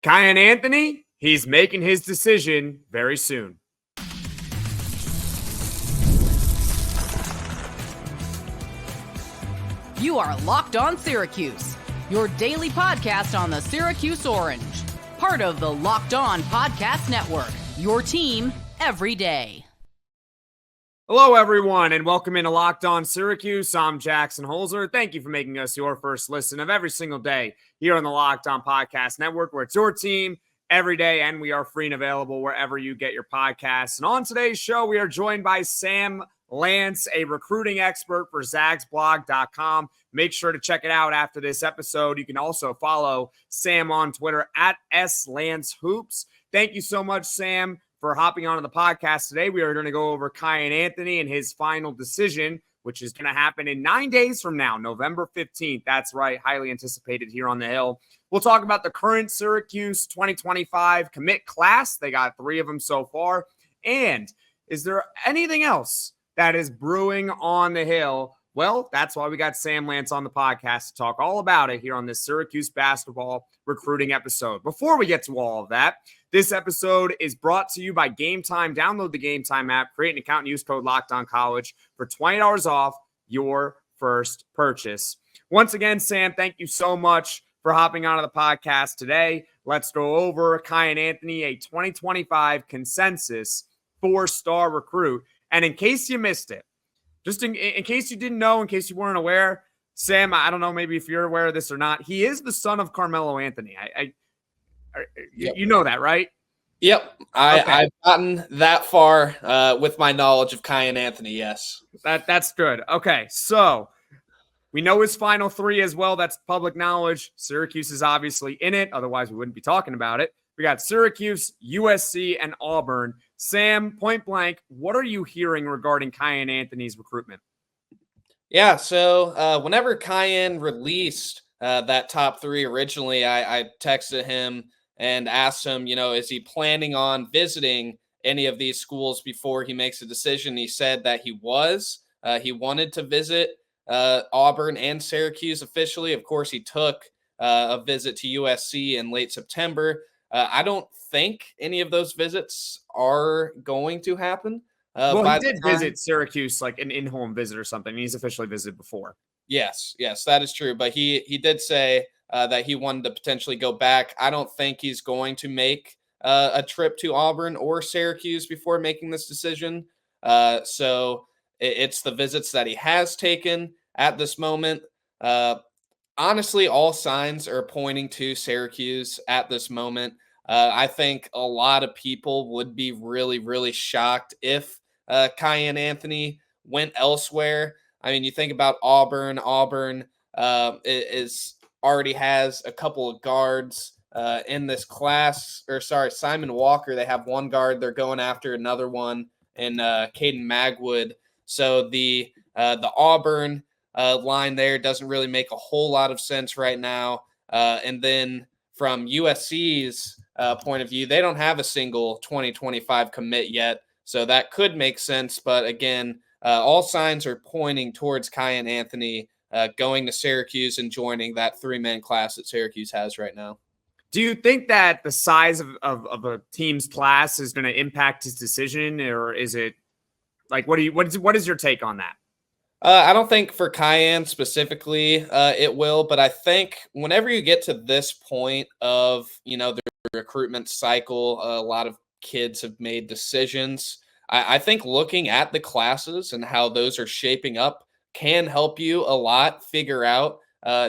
Kiyan Anthony, he's making his decision very soon. You are Locked On Syracuse, your daily podcast on the Syracuse Orange. Part of the Locked On Podcast Network, your team every day. Hello, everyone, and welcome into Locked On Syracuse. I'm Jackson Holzer. Thank you for making us your first listen of every single day here on the Locked On Podcast Network, where it's your team every day, and we are free and available wherever you get your podcasts. And on today's show, we are joined by Sam Lance, a recruiting expert for Zagsblog.com. Make sure to check it out after this episode. You can also follow Sam on Twitter at @SLanceHoops. Thank you so much, Sam, for hopping onto the podcast today. We are going to go over Kiyan Anthony and his final decision, which is going to happen in 9 days from now, November 15th. That's right, highly anticipated here on the Hill. We'll talk about the current Syracuse 2025 commit class. They got 3 of them so far. And is there anything else that is brewing on the Hill? Well, that's why we got Sam Lance on the podcast to talk all about it here on this Syracuse basketball recruiting episode. Before we get to all of that, this episode is brought to you by Game Time. Download the Game Time app, create an account, and use code LOCKEDONCollege for $20 off your first purchase. Once again, Sam, thank you so much for hopping onto the podcast today. Let's go over Kiyan Anthony, a 2025 consensus 4-star recruit. And in case you missed it, just in case you didn't know, in case you weren't aware, Sam, I don't know maybe if you're aware of this or not, he is the son of Carmelo Anthony. Yep. You know that, right? Yep. I've gotten that far with my knowledge of Kiyan Anthony, yes. That's good. Okay, so we know his final 3 as well. That's public knowledge. Syracuse is obviously in it. Otherwise, we wouldn't be talking about it. We got Syracuse, USC, and Auburn. Sam, point blank, what are you hearing regarding Kiyan Anthony's recruitment? Yeah, so whenever Kiyan released that top 3 originally, I texted him and asked him, is he planning on visiting any of these schools before he makes a decision? He said that he was. He wanted to visit Auburn and Syracuse officially. Of course, he took a visit to USC in late September. I don't think any of those visits are going to happen. He did visit Syracuse, like an in-home visit or something. He's officially visited before. Yes, that is true. But he did say that he wanted to potentially go back. I don't think he's going to make a trip to Auburn or Syracuse before making this decision. So it's the visits that he has taken at this moment. Honestly, all signs are pointing to Syracuse at this moment. I think a lot of people would be really, really shocked if Kiyan Anthony went elsewhere. I mean, you think about Auburn. Auburn already has a couple of guards in this class. Simon Walker. They have 1 guard. They're going after another one in Caden Magwood. So the Auburn line there doesn't really make a whole lot of sense right now. And then from USC's point of view, they don't have a single 2025 commit yet. So that could make sense. But again, all signs are pointing towards Kiyan Anthony going to Syracuse and joining that 3-man class that Syracuse has right now. Do you think that the size of a team's class is going to impact his decision, or is it like, what is your take on that? I don't think for Kiyan specifically it will, but I think whenever you get to this point of, the recruitment cycle, a lot of kids have made decisions. I think looking at the classes and how those are shaping up can help you a lot figure out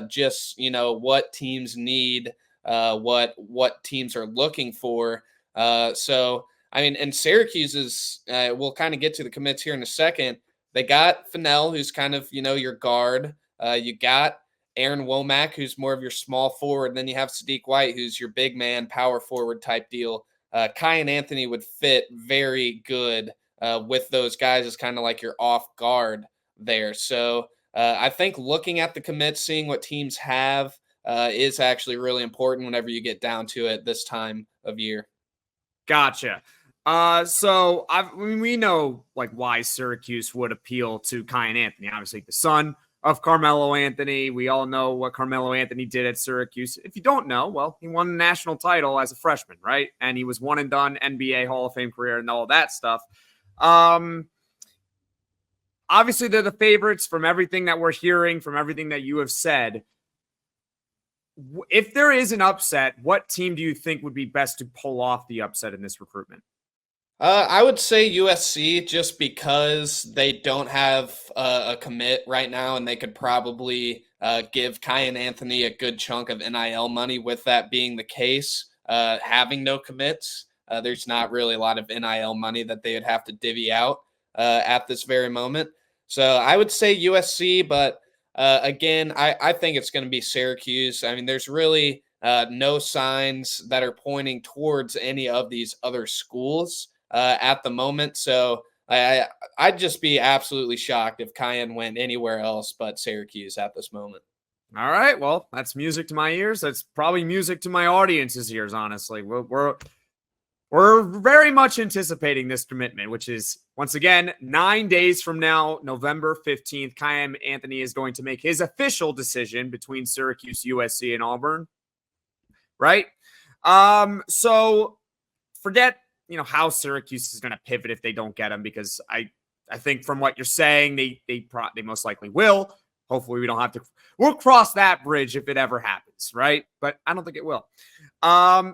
just, what teams need, what teams are looking for. So, I mean, and Syracuse we'll kind of get to the commits here in a second. They got Fennell, who's kind of, your guard. You got Aaron Womack, who's more of your small forward. And then you have Sadiq White, who's your big man, power forward type deal. Kiyan Anthony would fit very good with those guys as kind of like your off guard there. So I think looking at the commits, seeing what teams have is actually really important whenever you get down to it this time of year. Gotcha. We know like why Syracuse would appeal to Kiyan Anthony. Obviously, the son of Carmelo Anthony. We all know what Carmelo Anthony did at Syracuse. If you don't know, well, he won a national title as a freshman, right? And he was one and done, NBA Hall of Fame career and all that stuff. Obviously, they're the favorites from everything that we're hearing, from everything that you have said. If there is an upset, what team do you think would be best to pull off the upset in this recruitment? I would say USC, just because they don't have a commit right now, and they could probably give Kiyan Anthony a good chunk of NIL money. With that being the case, having no commits, there's not really a lot of NIL money that they would have to divvy out at this very moment. So I would say USC, but again, I think it's going to be Syracuse. I mean, there's really no signs that are pointing towards any of these other schools at the moment. So I'd just be absolutely shocked if Kiyan went anywhere else but Syracuse at this moment. All right. Well, that's music to my ears. That's probably music to my audience's ears, honestly. We're very much anticipating this commitment, which is, once again, 9 days from now, November 15th. Kiyan Anthony is going to make his official decision between Syracuse, USC, and Auburn. Right? So forget, how Syracuse is going to pivot if they don't get him, because I think from what you're saying, they most likely will. Hopefully we don't have to. We'll cross that bridge if it ever happens, right? But I don't think it will.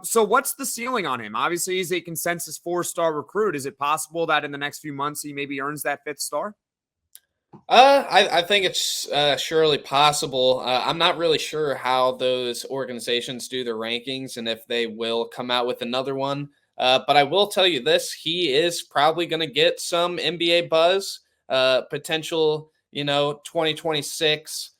So what's the ceiling on him? Obviously, he's a consensus 4-star recruit. Is it possible that in the next few months he maybe earns that 5th star? I think it's surely possible. I'm not really sure how those organizations do their rankings and if they will come out with another one. But I will tell you this, he is probably going to get some NBA buzz, potential, 2026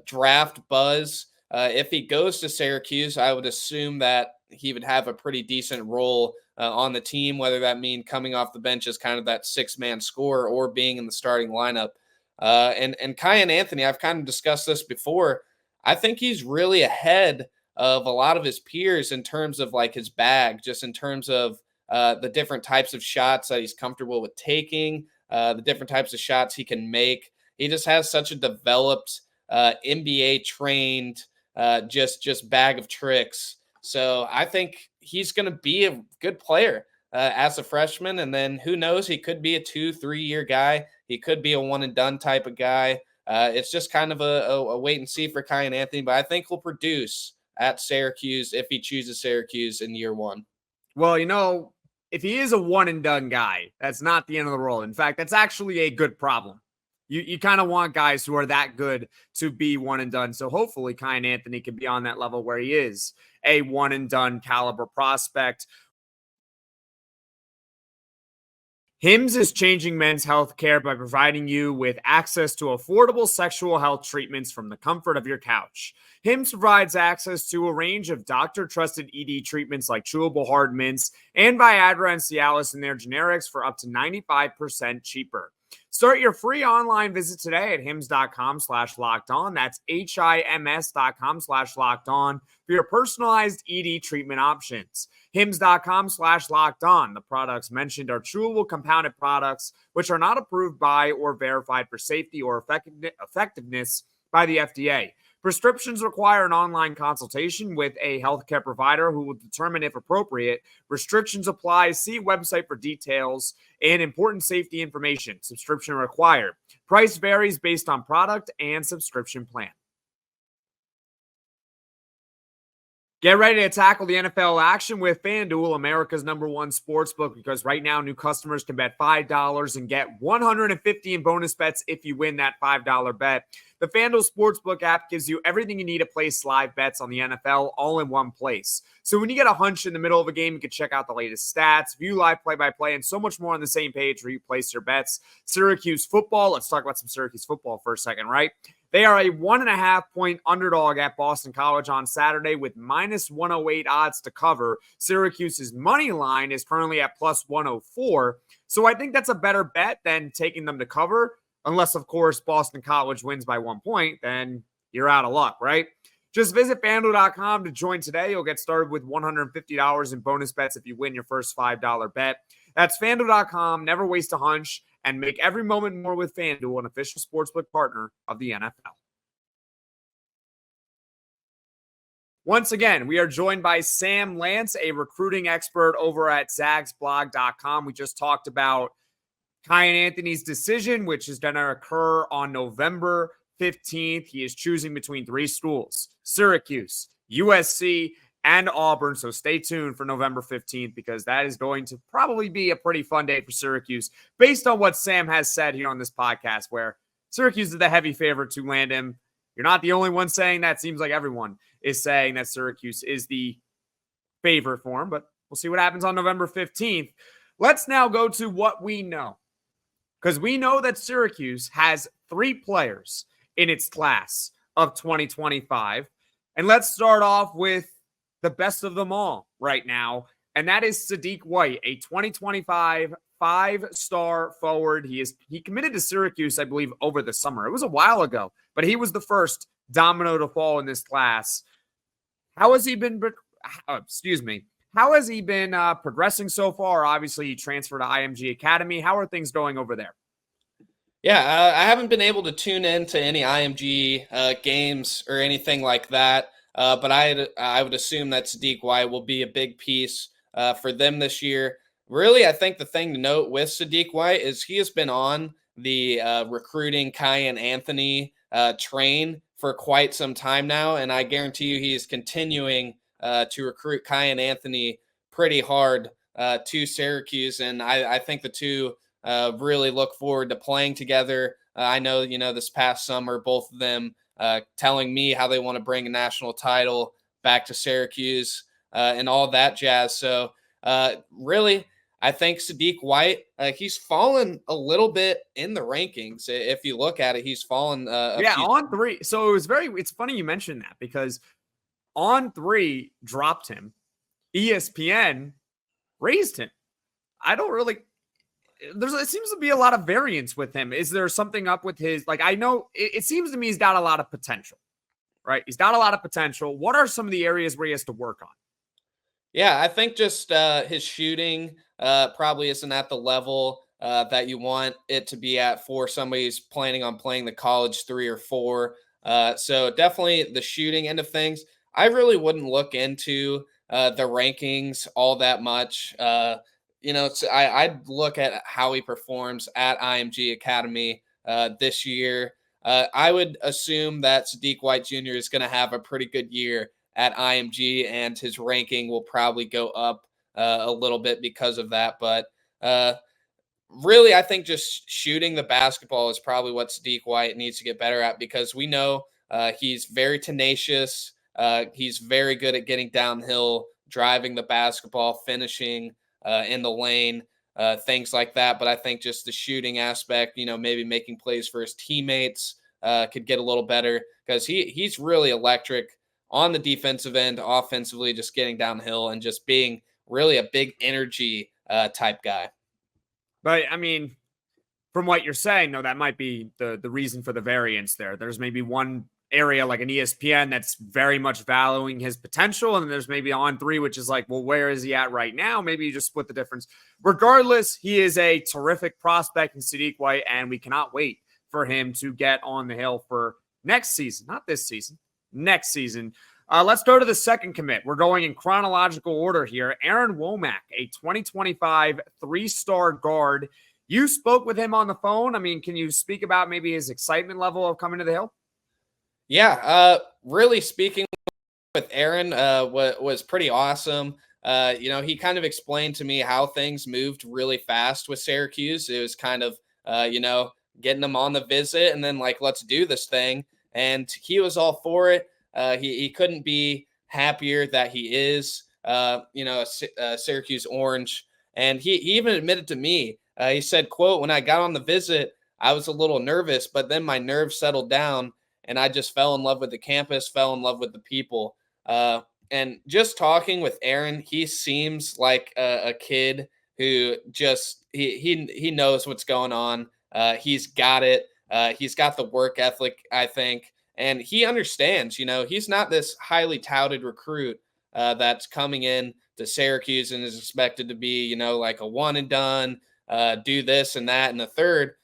draft buzz. If he goes to Syracuse, I would assume that he would have a pretty decent role on the team, whether that mean coming off the bench as kind of that 6-man scorer or being in the starting lineup. And Kiyan Anthony, I've kind of discussed this before. I think he's really ahead of a lot of his peers in terms of like his bag, just in terms of the different types of shots that he's comfortable with taking, the different types of shots he can make. He just has such a developed NBA trained just bag of tricks. So I think he's going to be a good player as a freshman. And then who knows, he could be a 2-3 year guy. He could be a one and done type of guy. It's just kind of a wait and see for Kiyan Anthony, but I think he'll produce at Syracuse if he chooses Syracuse in year one. Well, if he is a one and done guy, that's not the end of the world. In fact, that's actually a good problem. You kind of want guys who are that good to be one and done. So hopefully Kiyan Anthony can be on that level where he is a one and done caliber prospect. Hims is changing men's health care by providing you with access to affordable sexual health treatments from the comfort of your couch. Hims provides access to a range of doctor-trusted ED treatments like chewable hard mints and Viagra and Cialis in their generics for up to 95% cheaper. Start your free online visit today at hims.com/lockedon. That's HIMS.com/lockedon for your personalized ED treatment options. HIMS.com/lockedon. The products mentioned are chewable compounded products, which are not approved by or verified for safety or effectiveness by the FDA. Prescriptions require an online consultation with a healthcare provider who will determine if appropriate. Restrictions apply. See website for details and important safety information. Subscription required. Price varies based on product and subscription plan. Get ready to tackle the NFL action with FanDuel, America's #1 sportsbook, because right now new customers can bet $5 and get $150 in bonus bets if you win that $5 bet. The FanDuel Sportsbook app gives you everything you need to place live bets on the NFL all in one place. So when you get a hunch in the middle of a game, you can check out the latest stats, view live play-by-play, and so much more on the same page where you place your bets. Syracuse football. Let's talk about some Syracuse football for a second, right? They are a 1.5-point underdog at Boston College on Saturday with -108 odds to cover. Syracuse's money line is currently at +104. So I think that's a better bet than taking them to cover. Unless, of course, Boston College wins by 1 point, then you're out of luck, right? Just visit FanDuel.com to join today. You'll get started with $150 in bonus bets if you win your first $5 bet. That's FanDuel.com. Never waste a hunch and make every moment more with FanDuel, an official sportsbook partner of the NFL. Once again, we are joined by Sam Lance, a recruiting expert over at Zagsblog.com. We just talked about Kiyan Anthony's decision, which is going to occur on November 15th. He is choosing between three schools: Syracuse, USC, and Auburn. So stay tuned for November 15th because that is going to probably be a pretty fun day for Syracuse based on what Sam has said here on this podcast, where Syracuse is the heavy favorite to land him. You're not the only one saying that. Seems like everyone is saying that Syracuse is the favorite for him, but we'll see what happens on November 15th. Let's now go to what we know, because we know that Syracuse has three players in its class of 2025. And let's start off with the best of them all right now, and that is Sadiq White, a 2025 five-star forward. He committed to Syracuse, I believe, over the summer. It was a while ago, but he was the first domino to fall in this class. How has he been? How has he been progressing so far? Obviously, he transferred to IMG Academy. How are things going over there? Yeah, I haven't been able to tune in to any IMG games or anything like that, but I would assume that Sadiq White will be a big piece for them this year. Really, I think the thing to note with Sadiq White is he has been on the recruiting Kiyan Anthony train for quite some time now, and I guarantee you he is continuing to recruit Kiyan Anthony pretty hard to Syracuse, and I think the two really look forward to playing together. I know, this past summer, both of them telling me how they want to bring a national title back to Syracuse and all that jazz. So really, I think Sadiq White, he's fallen a little bit in the rankings. If you look at it, he's fallen. On three. So it's funny you mentioned that because On three dropped him. ESPN raised him. It seems to be a lot of variance with him. Is there something up with his, I know it seems to me he's got a lot of potential, right? He's got a lot of potential. What are some of the areas where he has to work on? Yeah, I think just his shooting probably isn't at the level that you want it to be at for somebody who's planning on playing the college 3 or 4. So definitely the shooting end of things. I really wouldn't look into the rankings all that much. I'd look at how he performs at IMG Academy this year. I would assume that Sadiq White Jr. is going to have a pretty good year at IMG, and his ranking will probably go up a little bit because of that. But really, I think just shooting the basketball is probably what Sadiq White needs to get better at, because we know he's very tenacious. He's very good at getting downhill, driving the basketball, finishing in the lane, things like that. But I think just the shooting aspect, maybe making plays for his teammates could get a little better, because he's really electric on the defensive end, offensively, just getting downhill and just being really a big energy type guy. But I mean, from what you're saying, though, that might be the reason for the variance there. There's maybe one area like an ESPN that's very much valuing his potential, and then there's maybe On Three, which is like, well, where is he at right now? Maybe you just split the difference. Regardless, he is a terrific prospect in Sadiq White, and we cannot wait for him to get on the hill for next season. Not this season, next season. Let's go to the second commit. We're going in chronological order here. Aaron Womack, a 2025 3-star guard. You spoke with him on the phone. I mean, can you speak about maybe his excitement level of coming to the hill? Yeah, really speaking with Aaron was pretty awesome. He kind of explained to me how things moved really fast with Syracuse. It was kind of, getting them on the visit and then let's do this thing. And he was all for it. He couldn't be happier that he is, Syracuse Orange. And he even admitted to me, he said, quote, "When I got on the visit, I was a little nervous, but then my nerves settled down and I just fell in love with the campus, fell in love with the people." And just talking with Aaron, he seems like a kid who just, he knows what's going on. He's got it. He's got the work ethic, I think. And he understands, he's not this highly touted recruit that's coming in to Syracuse and is expected to be, like a one and done, do this and that and the third.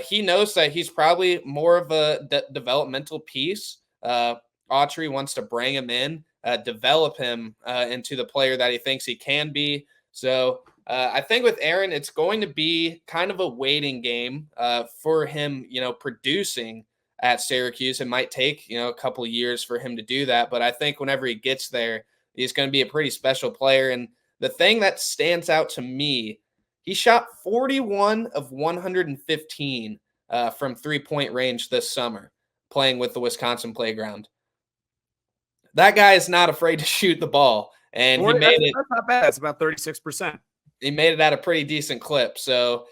He knows that he's probably more of a developmental piece. Autry wants to bring him in, develop him into the player that he thinks he can be. So I think with Aaron, it's going to be kind of a waiting game for him, producing at Syracuse. It might take, a couple of years for him to do that. But I think whenever he gets there, he's going to be a pretty special player. And the thing that stands out to me, he shot 41 of 115 from three-point range this summer playing with the Wisconsin Playground. That guy is not afraid to shoot the ball. And he made it. That's not bad. That's about 36%. He made it at a pretty decent clip. So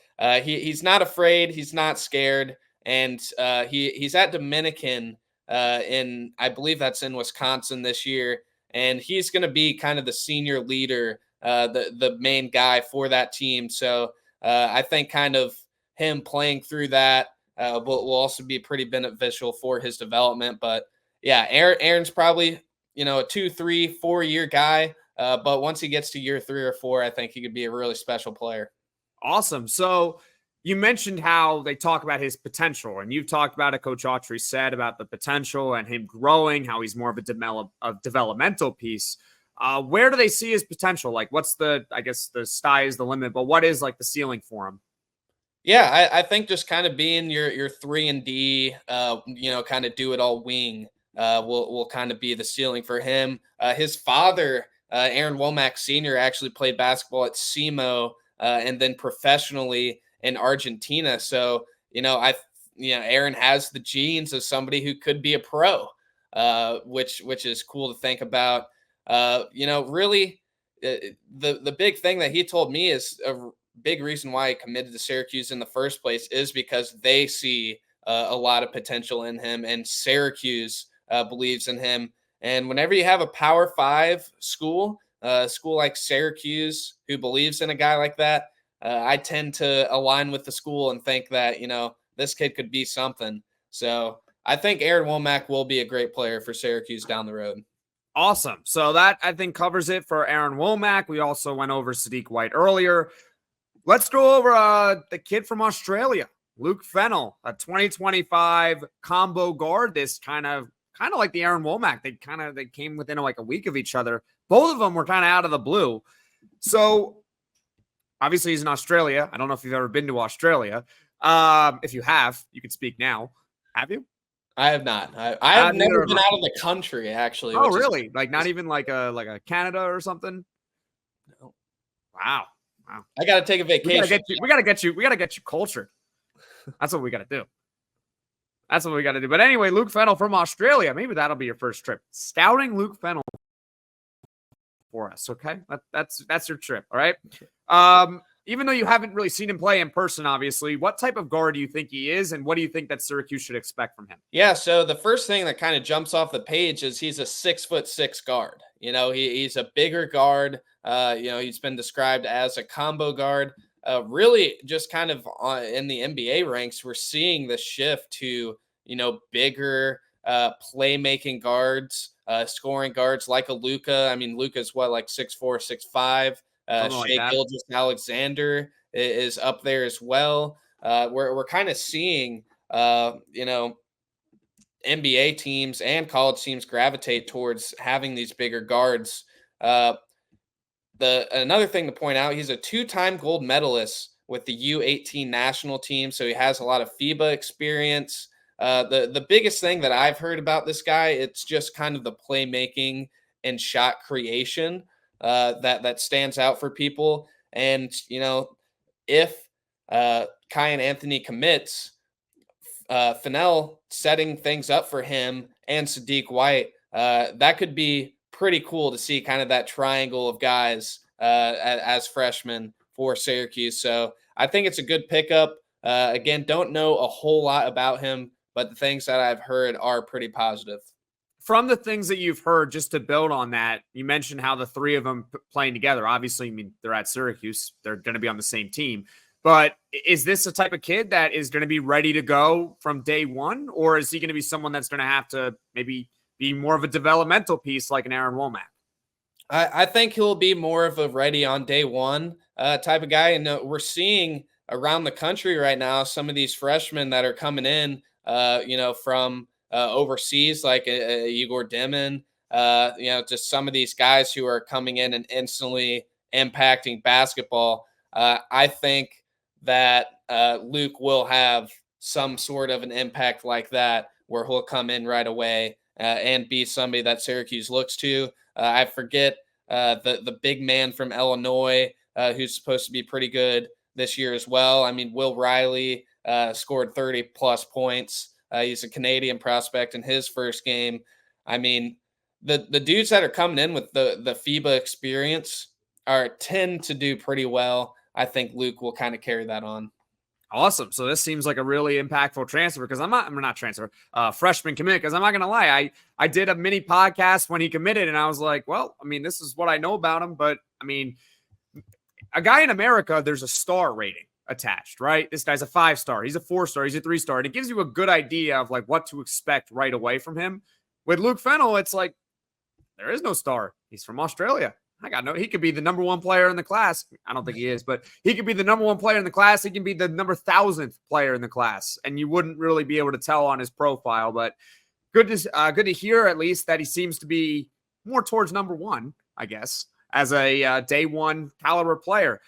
he's not afraid. He's not scared. And he's at Dominican I believe that's in Wisconsin this year. And he's going to be kind of the senior leader, the main guy for that team. So I think kind of him playing through that will also be pretty beneficial for his development. But yeah, Aaron's probably, a 2, 3, 4 year guy. But once he gets to year 3 or 4, I think he could be a really special player. Awesome. So you mentioned how they talk about his potential, and you've talked about it. Coach Autry said about the potential and him growing, how he's more of a developmental piece. Where do they see his potential? Like, what's the sky is the limit, but what is like the ceiling for him? Yeah, I think just kind of being your 3-and-D, kind of do it all wing will kind of be the ceiling for him. His father, Aaron Womack Sr., actually played basketball at SEMO and then professionally in Argentina. So, Aaron has the genes of somebody who could be a pro, which is cool to think about. Really, the big thing that he told me is a big reason why he committed to Syracuse in the first place is because they see a lot of potential in him, and Syracuse believes in him. And whenever you have a Power 5 school, a school like Syracuse who believes in a guy like that, I tend to align with the school and think that, this kid could be something. So I think Aaron Womack will be a great player for Syracuse down the road. Awesome. So that, I think, covers it for Aaron Womack. We also went over Sadiq White earlier. Let's go over the kid from Australia, Luke Fennell, a 2025 combo guard. This kind of like the Aaron Womack. They came within like a week of each other. Both of them were kind of out of the blue. So obviously he's in Australia. I don't know if you've ever been to Australia. If you have, you can speak now. Have you? I have not. I have never been out of the country, actually. Oh, really? Like not even like a Canada or something? No. Wow. I got to take a vacation. We got to get you cultured. That's what we got to do. But anyway, Luke Fennell from Australia. Maybe that'll be your first trip. Scouting Luke Fennell for us, okay? That's your trip, all right? Even though you haven't really seen him play in person, obviously, what type of guard do you think he is, and what do you think that Syracuse should expect from him? Yeah, so the first thing that kind of jumps off the page is he's a 6'6" guard. He's a bigger guard. He's been described as a combo guard. Really, just kind of in the NBA ranks, we're seeing the shift to bigger playmaking guards, scoring guards like a Luka. I mean, Luka's like 6'4", 6'5". Shai Gilgeous-Alexander is up there as well. We're kind of seeing, NBA teams and college teams gravitate towards having these bigger guards. Another thing to point out, he's a 2-time gold medalist with the U18 national team, so he has a lot of FIBA experience. The biggest thing that I've heard about this guy, it's just kind of the playmaking and shot creation that stands out for people. And, if Kiyan Anthony commits, Fennell setting things up for him and Sadiq White, that could be pretty cool to see kind of that triangle of guys as freshmen for Syracuse. So I think it's a good pickup. Again, don't know a whole lot about him, but the things that I've heard are pretty positive. From the things that you've heard, just to build on that, you mentioned how the three of them playing together. Obviously, I mean, they're at Syracuse. They're going to be on the same team. But is this a type of kid that is going to be ready to go from day one? Or is he going to be someone that's going to have to maybe be more of a developmental piece like an Aaron Womack? I think he'll be more of a ready on day one type of guy. And we're seeing around the country right now some of these freshmen that are coming in, from overseas, like Igor Dimin, just some of these guys who are coming in and instantly impacting basketball. I think that Luke will have some sort of an impact like that where he'll come in right away and be somebody that Syracuse looks to. I forget the big man from Illinois who's supposed to be pretty good this year as well. I mean, Will Riley scored 30-plus points. He's a Canadian prospect in his first game. I mean, the dudes that are coming in with the FIBA experience tend to do pretty well. I think Luke will kind of carry that on. Awesome. So this seems like a really impactful transfer because freshman commit, because I'm not going to lie. I did a mini podcast when he committed and I was like, well, I mean, this is what I know about him. But I mean, a guy in America, there's a star rating attached, right? This guy's a 5-star. He's a 4-star. He's a 3-star. And it gives you a good idea of like what to expect right away from him. With Luke Fennell, it's like, there is no star. He's from Australia. He could be the number one player in the class. I don't think he is, but he could be the number one player in the class. He can be the number 1,000th player in the class. And you wouldn't really be able to tell on his profile, but good to hear at least that he seems to be more towards number one, I guess, as a day one caliber player.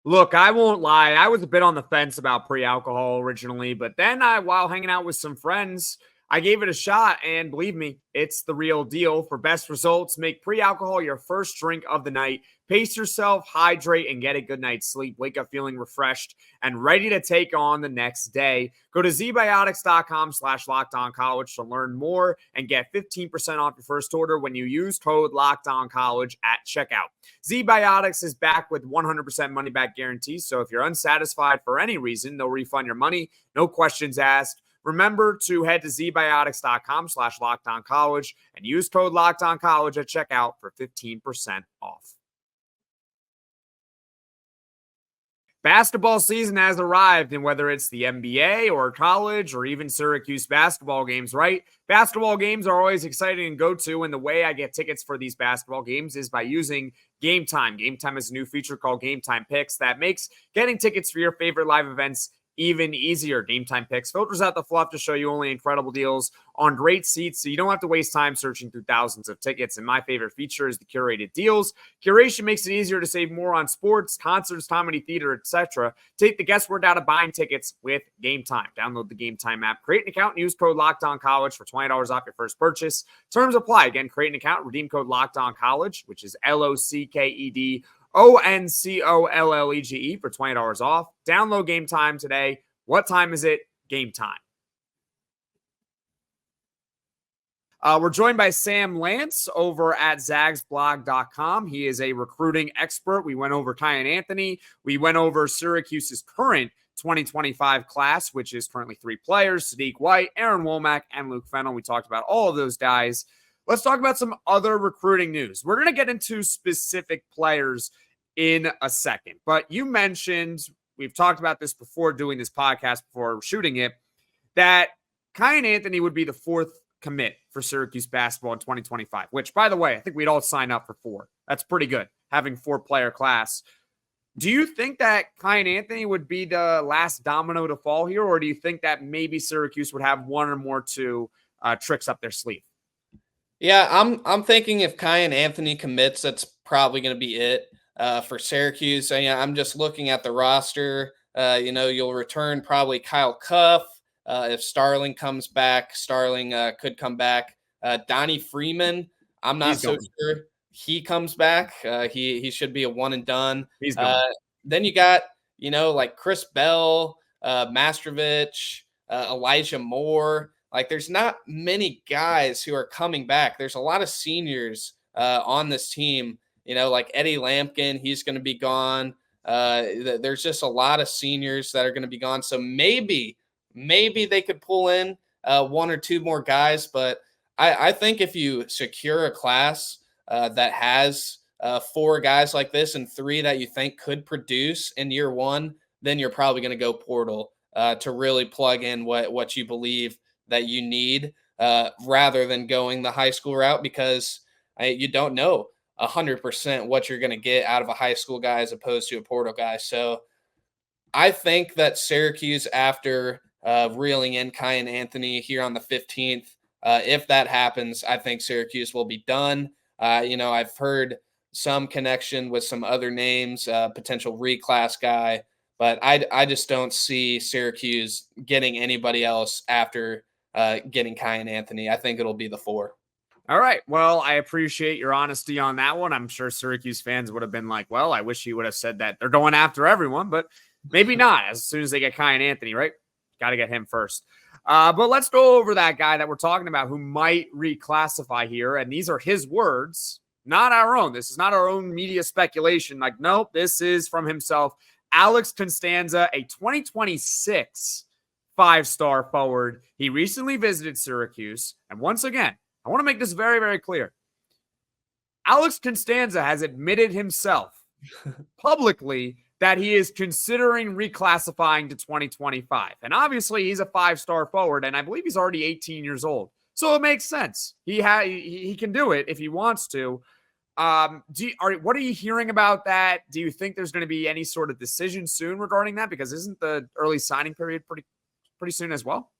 Look, I won't lie. I was a bit on the fence about pre-alcohol originally, but then while hanging out with some friends, I gave it a shot, and believe me, it's the real deal. For best results, make pre-alcohol your first drink of the night. Pace yourself, hydrate, and get a good night's sleep. Wake up feeling refreshed and ready to take on the next day. Go to ZBiotics.com/LockedOnCollege to learn more and get 15% off your first order when you use code LockedOnCollege at checkout. ZBiotics is back with 100% money-back guarantee, so if you're unsatisfied for any reason, they'll refund your money. No questions asked. Remember to head to ZBiotics.com/LockedOnCollege and use code LockedOnCollege at checkout for 15% off. Basketball season has arrived, and whether it's the NBA or college or even Syracuse basketball games, right? Basketball games are always exciting and go to, and the way I get tickets for these basketball games is by using Game Time. Game Time is a new feature called Game Time Picks that makes getting tickets for your favorite live events even easier. Game Time Picks filters out the fluff to show you only incredible deals on great seats, so you don't have to waste time searching through thousands of tickets. And my favorite feature is the curated deals. Curation makes it easier to save more on sports, concerts, comedy, theater, etc. Take the guesswork out of buying tickets with Game Time. Download the Game Time app, create an account, and use code LockedOnCollege for $20 off your first purchase. Terms apply. Again, create an account, redeem code LockedOnCollege, which is LOCKED ONCOLLEGE for $20 off. Download Game Time today. What time is it? Game time. We're joined by Sam Lance over at Zagsblog.com. He is a recruiting expert. We went over Kiyan Anthony. We went over Syracuse's current 2025 class, which is currently 3 players: Sadiq White, Aaron Womack, and Luke Fennell. We talked about all of those guys. Let's talk about some other recruiting news. We're going to get into specific players in a second, but you mentioned, we've talked about this before doing this podcast, before shooting it, that Kiyan Anthony would be the 4th commit for Syracuse basketball in 2025, which, by the way, I think we'd all sign up for 4. That's pretty good, having 4-player class. Do you think that Kiyan Anthony would be the last domino to fall here, or do you think that maybe Syracuse would have one or more tricks up their sleeve? Yeah, I'm thinking if Kiyan Anthony commits, that's probably going to be it for Syracuse. I'm just looking at the roster. You'll return probably Kyle Cuff. If Starling comes back, Starling could come back. Donnie Freeman, I'm not so sure he comes back. He should be a one and done. He's gone. Then you got, like Chris Bell, Mastrovich, Elijah Moore. Like, there's not many guys who are coming back. There's a lot of seniors on this team, like Eddie Lampkin, he's going to be gone. There's just a lot of seniors that are going to be gone. So maybe they could pull in 1 or 2 more guys. But I think if you secure a class that has 4 guys like this and 3 that you think could produce in year 1, then you're probably going to go portal to really plug in what you believe that you need rather than going the high school route, because you don't know 100% what you're going to get out of a high school guy as opposed to a portal guy. So I think that Syracuse, after reeling in Kiyan Anthony here on the 15th, if that happens, I think Syracuse will be done. I've heard some connection with some other names, potential reclass guy, but I just don't see Syracuse getting anybody else after getting Kiyan Anthony. I think it'll be the 4. All right. Well, I appreciate your honesty on that one. I'm sure Syracuse fans would have been like, well, I wish he would have said that they're going after everyone, but maybe not. As soon as they get Kiyan Anthony, right? Got to get him first. But let's go over that guy that we're talking about who might reclassify here. And these are his words, not our own. This is not our own media speculation. Like, nope, this is from himself. Alex Constanza, a 2026 5-star forward. He recently visited Syracuse. And once again, I want to make this very, very clear. Alex Constanza has admitted himself publicly that he is considering reclassifying to 2025. And obviously, he's a 5-star forward, and I believe he's already 18 years old. So it makes sense. He can do it if he wants to. What are you hearing about that? Do you think there's going to be any sort of decision soon regarding that? Because isn't the early signing period pretty soon as well?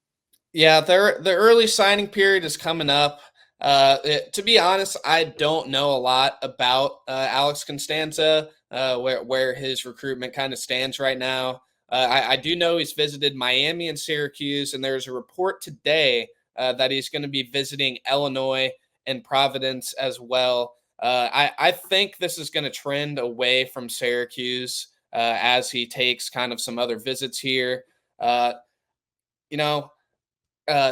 Yeah, the early signing period is coming up. To be honest, I don't know a lot about Alex Constanza, where his recruitment kind of stands right now. I do know he's visited Miami and Syracuse, and there's a report today that he's going to be visiting Illinois and Providence as well. I think this is going to trend away from Syracuse as he takes kind of some other visits here.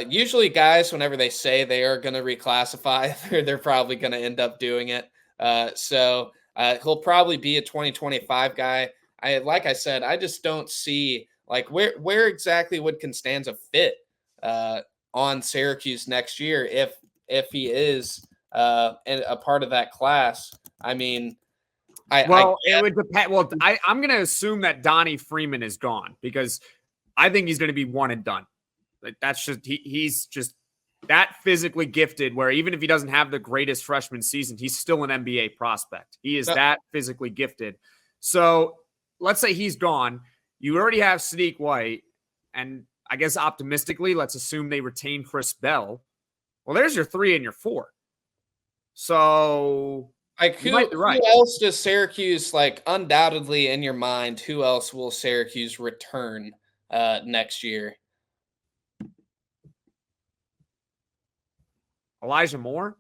Usually guys, whenever they say they are going to reclassify, they're probably going to end up doing it. So he'll probably be a 2025 guy. Like I said, I just don't see like where exactly would Constanza fit on Syracuse next year if he is a part of that class. I mean, it would depend. Well, I'm going to assume that Donnie Freeman is gone because I think he's going to be one and done. Like that's just he's just that physically gifted where even if he doesn't have the greatest freshman season, he's still an NBA prospect. He is that physically gifted. So let's say he's gone. You already have Sadiq White, and I guess optimistically, let's assume they retain Chris Bell. Well, there's your 3 and your 4. So like who else does Syracuse, like undoubtedly in your mind, who else will Syracuse return next year? Elijah Moore.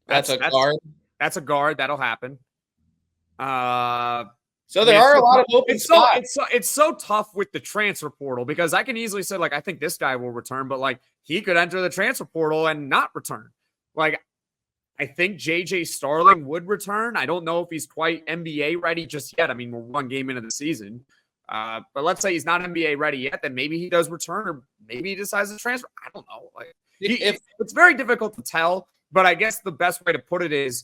That's a guard. That's a guard. That'll happen. So there are a lot of open spots. It's so tough with the transfer portal because I can easily say, like, I think this guy will return, but like he could enter the transfer portal and not return. Like, I think JJ Starling would return. I don't know if he's quite NBA ready just yet. I mean, we're 1 game into the season. But let's say he's not NBA ready yet, then maybe he does return, or maybe he decides to transfer. I don't know. Like, it's very difficult to tell, but I guess the best way to put it is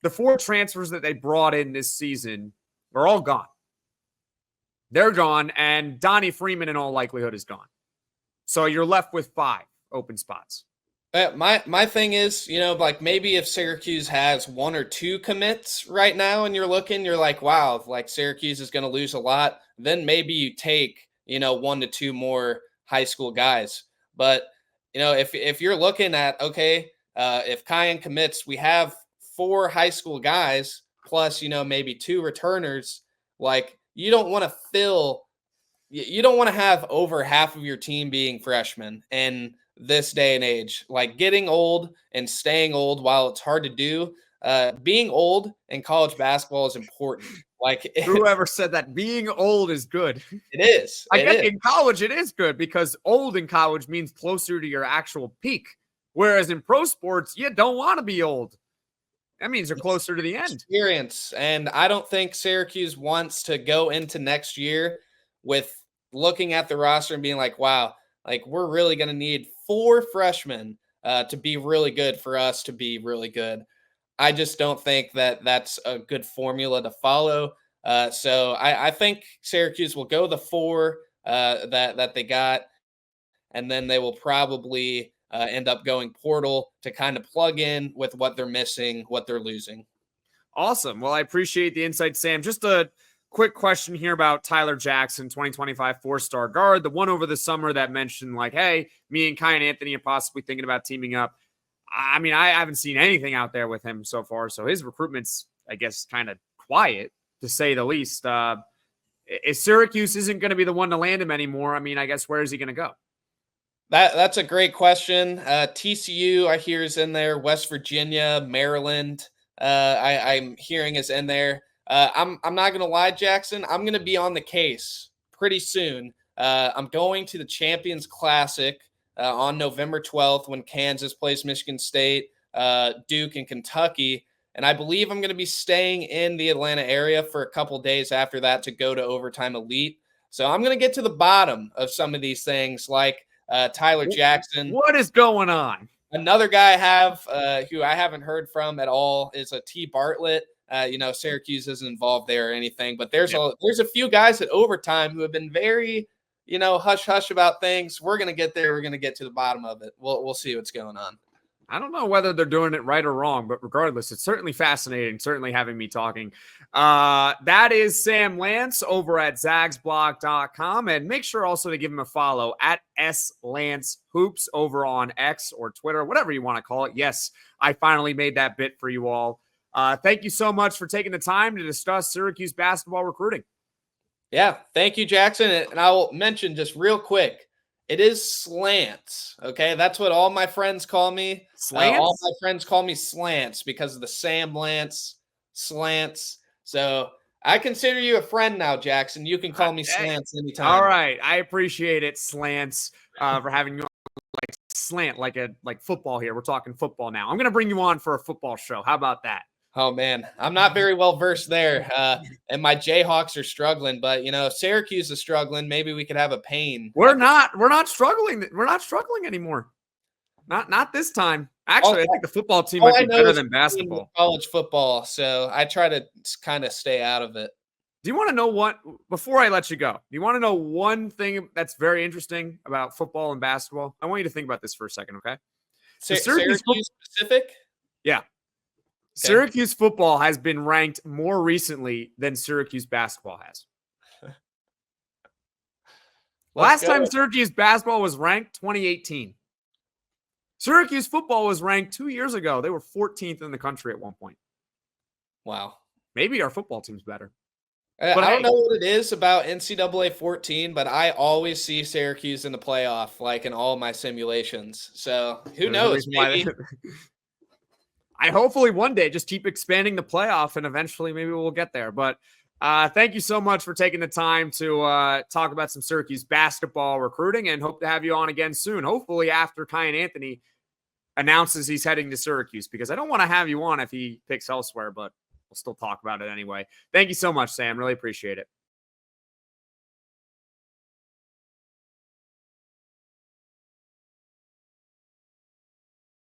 the 4 transfers that they brought in this season are all gone. They're gone, and Donnie Freeman in all likelihood is gone. So you're left with 5 open spots. My thing is, like maybe if Syracuse has 1 or 2 commits right now and you're like, wow, like Syracuse is going to lose a lot, then maybe you take, 1 to 2 more high school guys. But, if you're looking at, okay, if Kiyan commits, we have 4 high school guys plus, maybe 2 returners. Like you don't want to have over half of your team being freshmen. And this day and age, like getting old and staying old while it's hard to do, being old in college basketball is important. Like whoever said that being old is good. It is. I guess in college it is good because old in college means closer to your actual peak. Whereas in pro sports, you don't want to be old. That means you're closer to the end. Experience. And I don't think Syracuse wants to go into next year with looking at the roster and being like, wow, like we're really going to need 4 freshmen to be really good for us to be really good. I just don't think that that's a good formula to follow. So I think Syracuse will go the 4 that they got, and then they will probably end up going portal to kind of plug in with what they're missing, what they're losing. Awesome. Well, I appreciate the insight, Sam. Just a quick question here about Tyler Jackson, 2025 4-star guard, the one over the summer that mentioned like, hey, me and Kiyan Anthony are possibly thinking about teaming up. I mean, I haven't seen anything out there with him so far, so his recruitment's, I guess, kind of quiet, to say the least. If Syracuse isn't going to be the one to land him anymore, I mean, I guess where is he going to go? That's a great question. TCU, I hear, is in there. West Virginia, Maryland, I'm hearing is in there. I'm not going to lie, Jackson. I'm going to be on the case pretty soon. I'm going to the Champions Classic on November 12th when Kansas plays Michigan State, Duke, and Kentucky. And I believe I'm going to be staying in the Atlanta area for a couple days after that to go to Overtime Elite. So I'm going to get to the bottom of some of these things like Tyler Jackson. What is going on? Another guy I have who I haven't heard from at all is a T. Bartlett. Syracuse isn't involved there or anything, but there's a few guys at Overtime who have been very, hush-hush about things. We're going to get there. We're going to get to the bottom of it. We'll see what's going on. I don't know whether they're doing it right or wrong, but regardless, it's certainly fascinating, certainly having me talking. That is Sam Lance over at Zagsblog.com. And make sure also to give him a follow at SLanceHoops over on X or Twitter, whatever you want to call it. Yes, I finally made that bit for you all. Thank you so much for taking the time to discuss Syracuse basketball recruiting. Yeah, thank you, Jackson. And I will mention just real quick, it is slants, okay? That's what all my friends call me. Slants? All my friends call me slants because of the Sam Lance slants. So I consider you a friend now, Jackson. You can call me slants anytime. All right. I appreciate it, slants, for having you on like slant, like football here. We're talking football now. I'm going to bring you on for a football show. How about that? Oh, man, I'm not very well versed there. And my Jayhawks are struggling, but, Syracuse is struggling. Maybe we could have a pain. We're not struggling. We're not struggling anymore. Not this time. Actually, I think the football team might be better than basketball. College football, so I try to kind of stay out of it. Do you want to know what, before I let you go, do you want to know one thing that's very interesting about football and basketball? I want you to think about this for a second, okay? Syracuse specific? Yeah. Okay. Syracuse football has been ranked more recently than Syracuse basketball has. Last time Syracuse basketball was ranked, 2018. Syracuse football was ranked 2 years ago. They were 14th in the country at one point. Wow. Maybe our football team's better. But I don't know what it is about NCAA 14, but I always see Syracuse in the playoff, like in all my simulations. So who knows? Maybe. I hopefully one day just keep expanding the playoff and eventually maybe we'll get there. But thank you so much for taking the time to talk about some Syracuse basketball recruiting and hope to have you on again soon. Hopefully after Kiyan Anthony announces he's heading to Syracuse, because I don't want to have you on if he picks elsewhere, but we'll still talk about it anyway. Thank you so much, Sam. Really appreciate it.